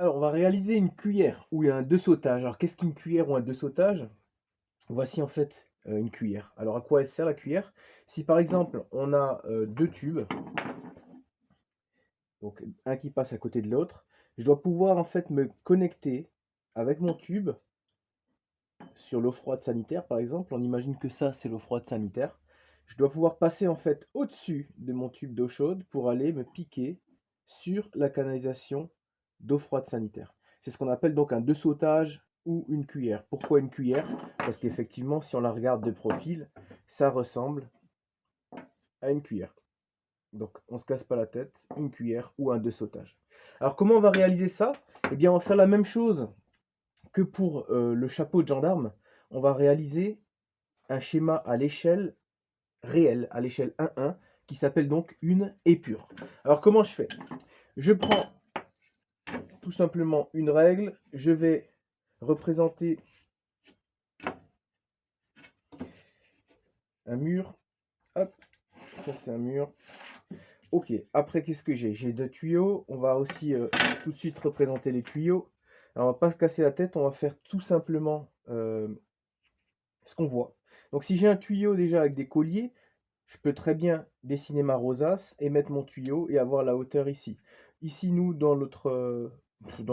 Alors, on va réaliser une cuillère ou un dessautage. Alors, qu'est-ce qu'une cuillère ou un dessautage? Voici en fait une cuillère. Alors, à quoi elle sert la cuillère? Si par exemple, on a deux tubes, donc un qui passe à côté de l'autre, je dois pouvoir en fait me connecter avec mon tube sur l'eau froide sanitaire, par exemple. On imagine que ça, c'est l'eau froide sanitaire. Je dois pouvoir passer en fait au-dessus de mon tube d'eau chaude pour aller me piquer sur la canalisation d'eau froide sanitaire. C'est ce qu'on appelle donc un dessautage ou une cuillère. Pourquoi une cuillère? Parce qu'effectivement, si on la regarde de profil, ça ressemble à une cuillère. Donc, on ne se casse pas la tête, une cuillère ou un dessautage. Alors, comment on va réaliser ça? Eh bien, on va faire la même chose que pour le chapeau de gendarme. On va réaliser un schéma à l'échelle réelle, à l'échelle 1,1, qui s'appelle donc une épure. Alors, comment je fais? Je prends tout simplement une règle, je vais représenter un mur. Hop, ça c'est un mur. Ok, après qu'est-ce que j'ai? J'ai deux tuyaux. On va aussi tout de suite représenter les tuyaux. Alors, on va pas se casser la tête, on va faire tout simplement ce qu'on voit. Donc si j'ai un tuyau déjà avec des colliers, je peux très bien dessiner ma rosace et mettre mon tuyau et avoir la hauteur ici. Ici, nous, dans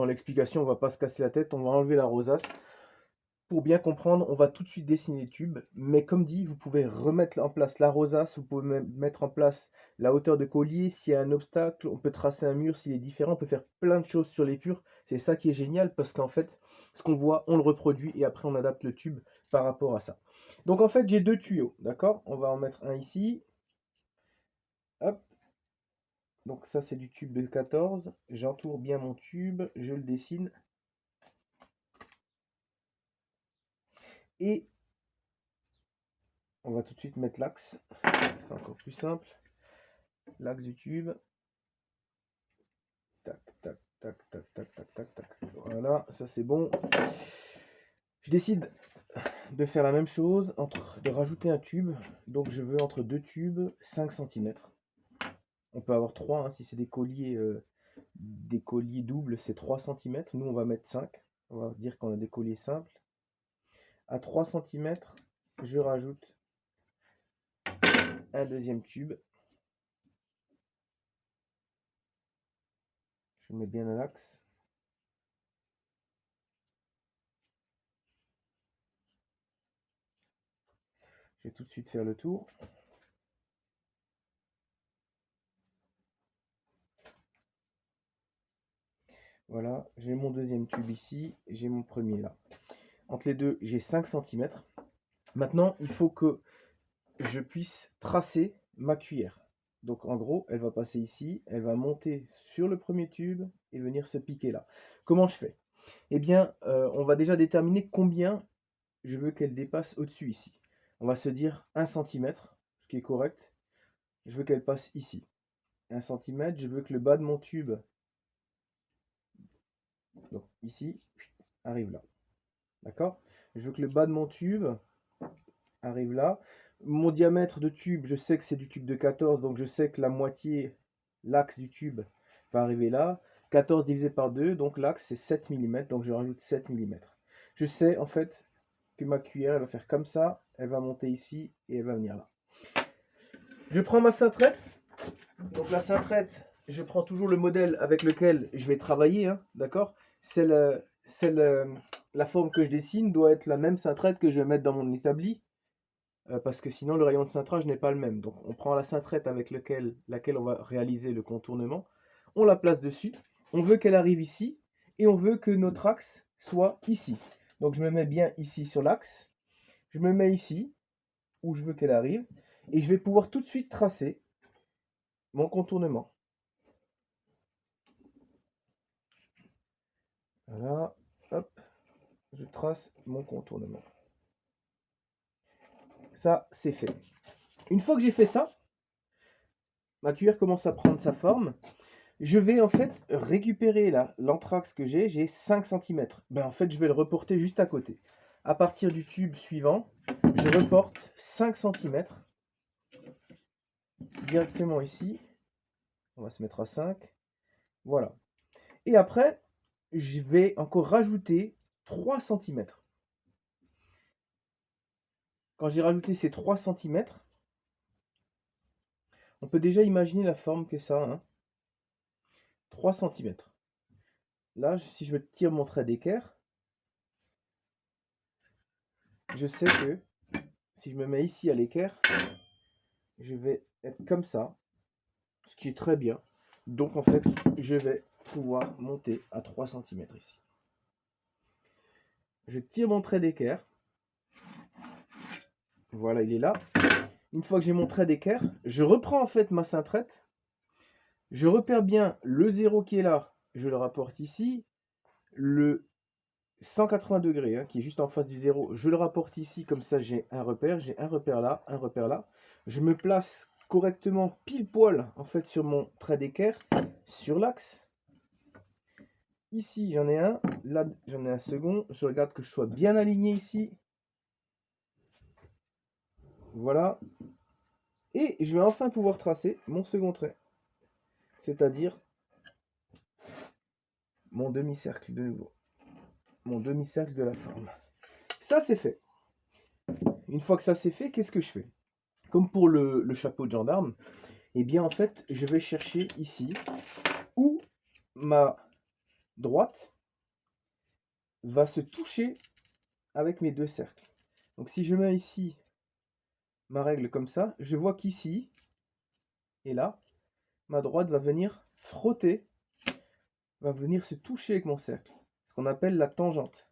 l'explication, on va pas se casser la tête, on va enlever la rosace. Pour bien comprendre, on va tout de suite dessiner les tubes, mais comme dit, vous pouvez remettre en place la rosace, vous pouvez même mettre en place la hauteur de collier. S'il y a un obstacle, on peut tracer un mur s'il est différent, on peut faire plein de choses sur l'épure. C'est ça qui est génial parce qu'en fait, ce qu'on voit, on le reproduit et après on adapte le tube par rapport à ça. Donc en fait, j'ai deux tuyaux, d'accord? On va en mettre un ici. Hop. Donc ça, c'est du tube de 14. J'entoure bien mon tube, je le dessine. Et on va tout de suite mettre l'axe. C'est encore plus simple. L'axe du tube. Tac, tac, tac, tac, tac, tac, tac, tac. Voilà, ça c'est bon. Je décide de faire la même chose, de rajouter un tube. Donc je veux entre deux tubes 5 cm. On peut avoir 3 hein, si c'est des colliers doubles, c'est 3 cm. Nous on va mettre 5. On va dire qu'on a des colliers simples. À 3 cm, je rajoute un deuxième tube. Je mets bien un axe. Je vais tout de suite faire le tour. Voilà, j'ai mon deuxième tube ici, j'ai mon premier là. Entre les deux, j'ai 5 cm. Maintenant, il faut que je puisse tracer ma cuillère. Donc en gros, elle va passer ici, elle va monter sur le premier tube et venir se piquer là. Comment je fais? Eh bien, on va déjà déterminer combien je veux qu'elle dépasse au-dessus ici. On va se dire 1 cm, ce qui est correct. Je veux qu'elle passe ici. 1 cm, je veux que le bas de mon tube, donc ici, arrive là. D'accord? Je veux que le bas de mon tube arrive là. Mon diamètre de tube, je sais que c'est du tube de 14, donc je sais que la moitié, l'axe du tube va arriver là. 14 divisé par 2, donc l'axe c'est 7 mm, donc je rajoute 7 mm. Je sais en fait que ma cuillère, elle va faire comme ça, elle va monter ici et elle va venir là. Je prends ma cintrette. Donc la cintrette, je prends toujours le modèle avec lequel je vais travailler, hein, d'accord? La forme que je dessine doit être la même cintrette que je vais mettre dans mon établi. Parce que sinon le rayon de cintrage n'est pas le même. Donc on prend la cintrette avec laquelle on va réaliser le contournement, on la place dessus, on veut qu'elle arrive ici, et on veut que notre axe soit ici. Donc je me mets bien ici sur l'axe, je me mets ici, où je veux qu'elle arrive, et je vais pouvoir tout de suite tracer mon contournement. Voilà, hop, je trace mon contournement. Ça, c'est fait. Une fois que j'ai fait ça, ma cuillère commence à prendre sa forme. Je vais en fait récupérer là l'anthrax que j'ai 5 cm. Ben, en fait, je vais le reporter juste à côté. À partir du tube suivant, je reporte 5 cm directement ici. On va se mettre à 5. Voilà. Et après, je vais encore rajouter 3 cm. Quand j'ai rajouté ces 3 cm, on peut déjà imaginer la forme que ça a, hein. 3 cm. Là, si je tire mon trait d'équerre, je sais que si je me mets ici à l'équerre, je vais être comme ça, ce qui est très bien. Donc en fait, je vais pouvoir monter à 3 cm ici. Je tire mon trait d'équerre. Voilà, il est là. Une fois que j'ai mon trait d'équerre, je reprends en fait ma cintrette. Je repère bien le 0 qui est là, je le rapporte ici. Le 180 degrés, hein, qui est juste en face du 0, je le rapporte ici, comme ça j'ai un repère là, un repère là. Je me place correctement pile poil en fait sur mon trait d'équerre, sur l'axe. Ici j'en ai un, là j'en ai un second, je regarde que je sois bien aligné ici. Voilà. Et je vais enfin pouvoir tracer mon second trait, c'est-à-dire mon demi-cercle de nouveau. Mon demi-cercle de la forme. Ça c'est fait. Une fois que ça c'est fait, qu'est-ce que je fais? Comme pour le chapeau de gendarme, eh bien en fait, je vais chercher ici où ma droite va se toucher avec mes deux cercles. Donc si je mets ici ma règle comme ça, je vois qu'ici et là, ma droite va venir frotter, va venir se toucher avec mon cercle. Ce qu'on appelle la tangente.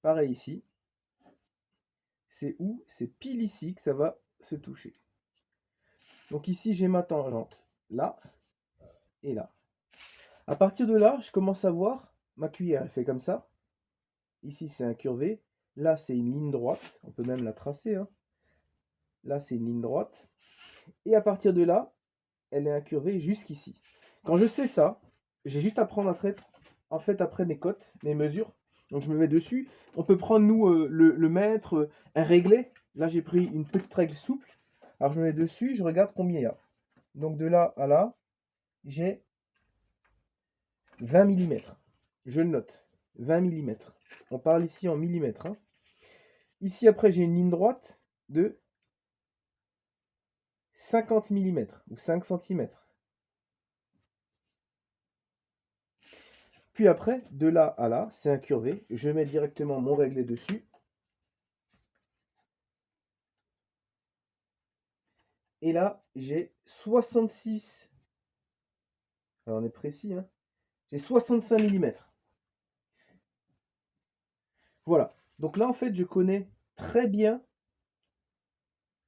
Pareil ici. C'est où? C'est pile ici que ça va se toucher. Donc ici, j'ai ma tangente. Là et là. À partir de là, je commence à voir ma cuillère. Elle fait comme ça. Ici, c'est incurvé. Là, c'est une ligne droite. On peut même la tracer, hein. Là, c'est une ligne droite. Et à partir de là, elle est incurvée jusqu'ici. Quand je sais ça, j'ai juste à prendre en fait, après mes cotes, mes mesures. Donc, je me mets dessus. On peut prendre, nous, le mètre, un réglé. Là, j'ai pris une petite règle souple. Alors, je me mets dessus. Je regarde combien il y a. Donc, de là à là, j'ai 20 mm. Je le note. 20 mm. On parle ici en millimètres, hein. Ici, après, j'ai une ligne droite de 50 mm ou 5 cm. Puis après, de là à là, c'est incurvé. Je mets directement mon réglé dessus. Et là, j'ai 66. Alors, on est précis, hein. J'ai 65 mm. Voilà. Donc là, en fait, je connais très bien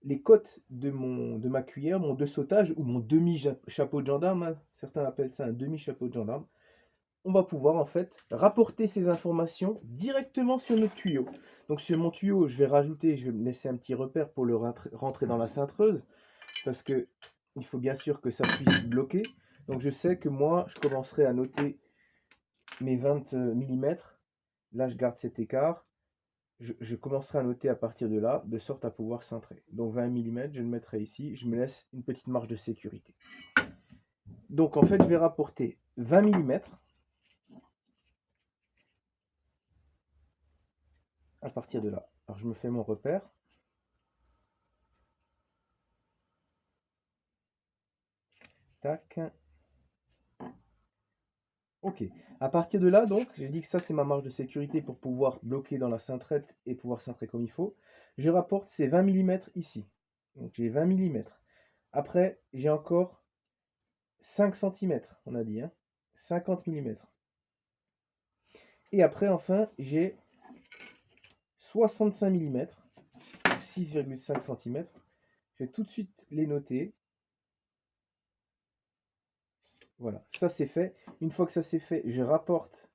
les cotes de ma cuillère, mon dessautage ou mon demi-chapeau de gendarme, hein. Certains appellent ça un demi-chapeau de gendarme. On va pouvoir en fait rapporter ces informations directement sur notre tuyau. Donc sur mon tuyau, je vais rajouter, je vais me laisser un petit repère pour le rentrer dans la cintreuse, parce que il faut bien sûr que ça puisse bloquer. Donc je sais que moi, je commencerai à noter mes 20 mm. Là, je garde cet écart. Je commencerai à noter à partir de là, de sorte à pouvoir cintrer. Donc 20 mm, je le mettrai ici. Je me laisse une petite marge de sécurité. Donc en fait, je vais rapporter 20 mm. À partir de là. Alors je me fais mon repère. Tac. Ok. À partir de là, donc, j'ai dit que ça, c'est ma marge de sécurité pour pouvoir bloquer dans la cintrette et pouvoir cintrer comme il faut. Je rapporte ces 20 mm ici. Donc j'ai 20 mm. Après, j'ai encore 5 cm, on a dit, hein. 50 mm. Et après, enfin, j'ai 65 mm, 6,5 cm. Je vais tout de suite les noter. Voilà, ça c'est fait. Une fois que ça c'est fait, je rapporte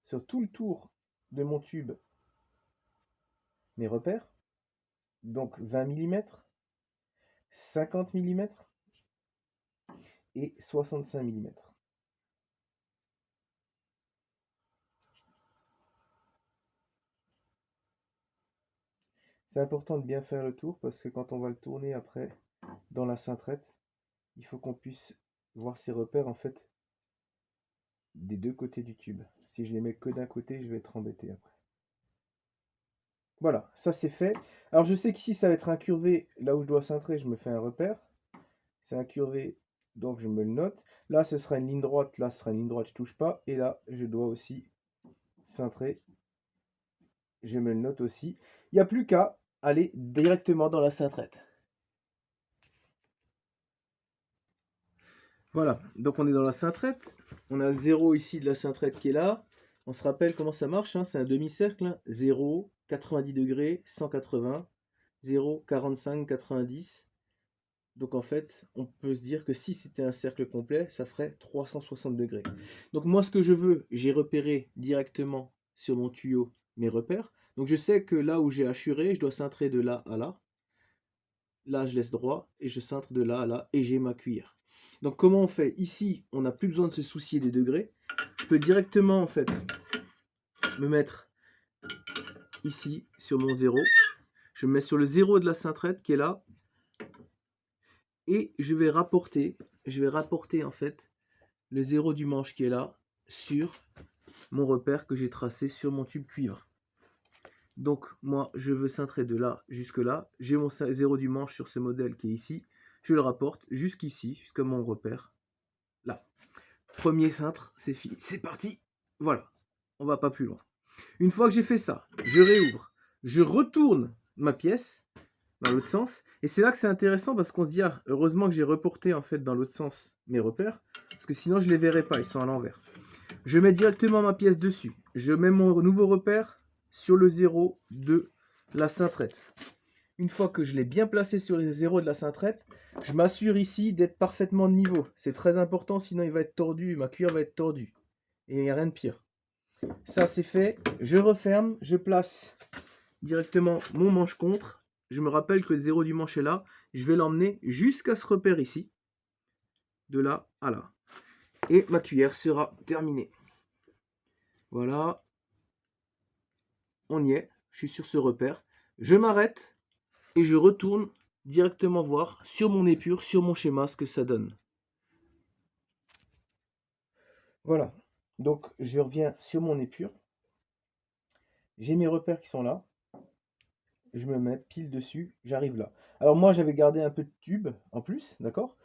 sur tout le tour de mon tube mes repères. Donc 20 mm, 50 mm et 65 mm. C'est important de bien faire le tour parce que quand on va le tourner après dans la cintrette, il faut qu'on puisse voir ces repères en fait des deux côtés du tube. Si je les mets que d'un côté, je vais être embêté après. Voilà, ça c'est fait. Alors je sais qu'ici ça va être incurvé, là où je dois cintrer, je me fais un repère. C'est incurvé, donc je me le note. Là ce sera une ligne droite, là ce sera une ligne droite, je touche pas. Et là je dois aussi cintrer, je me le note aussi. Il n'y a plus qu'à aller directement dans la cintrette. Voilà, donc on est dans la cintrette. On a 0 ici de la cintrette qui est là. On se rappelle comment ça marche, hein, c'est un demi-cercle. Hein. 0, 90 degrés, 180, 0, 45, 90. Donc en fait, on peut se dire que si c'était un cercle complet, ça ferait 360 degrés. Donc moi, ce que je veux, j'ai repéré directement sur mon tuyau mes repères. Donc je sais que là où j'ai hachuré, je dois cintrer de là à là. Là, je laisse droit et je cintre de là à là et j'ai ma cuillère. Donc comment on fait? Ici, on n'a plus besoin de se soucier des degrés. Je peux directement en fait me mettre ici sur mon 0. Je me mets sur le 0 de la cintrette qui est là. Et je vais rapporter en fait le 0 du manche qui est là sur mon repère que j'ai tracé sur mon tube cuivre. Donc moi je veux cintrer de là jusque là. J'ai mon 0 du manche sur ce modèle qui est ici. Je le rapporte jusqu'ici, jusqu'à mon repère. Là. Premier cintre, c'est fini. C'est parti. Voilà. On va pas plus loin. Une fois que j'ai fait ça, je réouvre. Je retourne ma pièce dans l'autre sens. Et c'est là que c'est intéressant parce qu'on se dit, ah, heureusement que j'ai reporté en fait dans l'autre sens mes repères. Parce que sinon je les verrais pas, ils sont à l'envers. Je mets directement ma pièce dessus. Je mets mon nouveau repère sur le 0 de la cintrette. Une fois que je l'ai bien placé sur le 0 de la cintrette, je m'assure ici d'être parfaitement de niveau. C'est très important, sinon il va être tordu, ma cuillère va être tordue. Et il n'y a rien de pire. Ça c'est fait, je referme, je place directement mon manche contre. Je me rappelle que le 0 du manche est là. Je vais l'emmener jusqu'à ce repère ici. De là à là. Et ma cuillère sera terminée. Voilà. On y est. Je suis sur ce repère. Je m'arrête et je retourne directement voir sur mon épure, sur mon schéma, ce que ça donne. Voilà. Donc je reviens sur mon épure. J'ai mes repères qui sont là. Je me mets pile dessus. J'arrive là. Alors moi j'avais gardé un peu de tube en plus, d'accord ?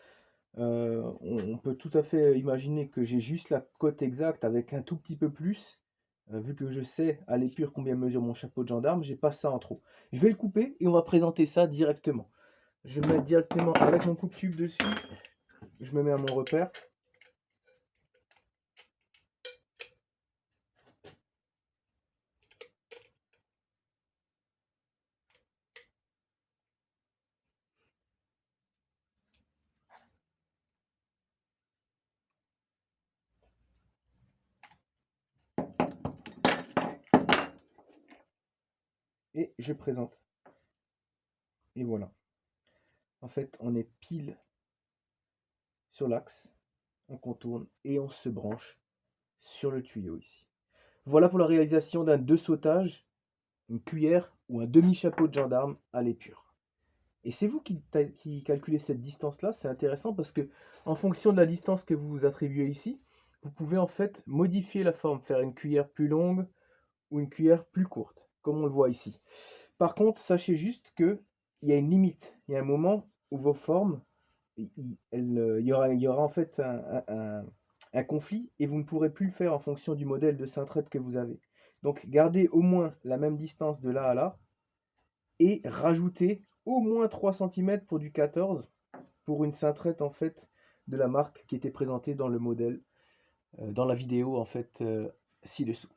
On peut tout à fait imaginer que j'ai juste la cote exacte avec un tout petit peu plus. Vu que je sais à l'épure combien mesure mon chapeau de gendarme, j'ai pas ça en trop. Je vais le couper et on va présenter ça directement. Je vais mettre directement avec mon coupe-tube dessus. Je me mets à mon repère. Et je présente. Et voilà. En fait, on est pile sur l'axe. On contourne et on se branche sur le tuyau ici. Voilà pour la réalisation d'un dessautage, une cuillère ou un demi-chapeau de gendarme à l'épure. Et c'est vous qui calculez cette distance-là. C'est intéressant parce que en fonction de la distance que vous attribuez ici, vous pouvez en fait modifier la forme, faire une cuillère plus longue ou une cuillère plus courte, comme on le voit ici. Par contre, sachez juste qu'il y a une limite. Il y a un moment où vos formes, il y aura en fait un conflit et vous ne pourrez plus le faire en fonction du modèle de cintrette que vous avez. Donc gardez au moins la même distance de là à là et rajoutez au moins 3 cm pour du 14 pour une cintrette en fait de la marque qui était présentée dans le modèle, dans la vidéo en fait ci-dessous.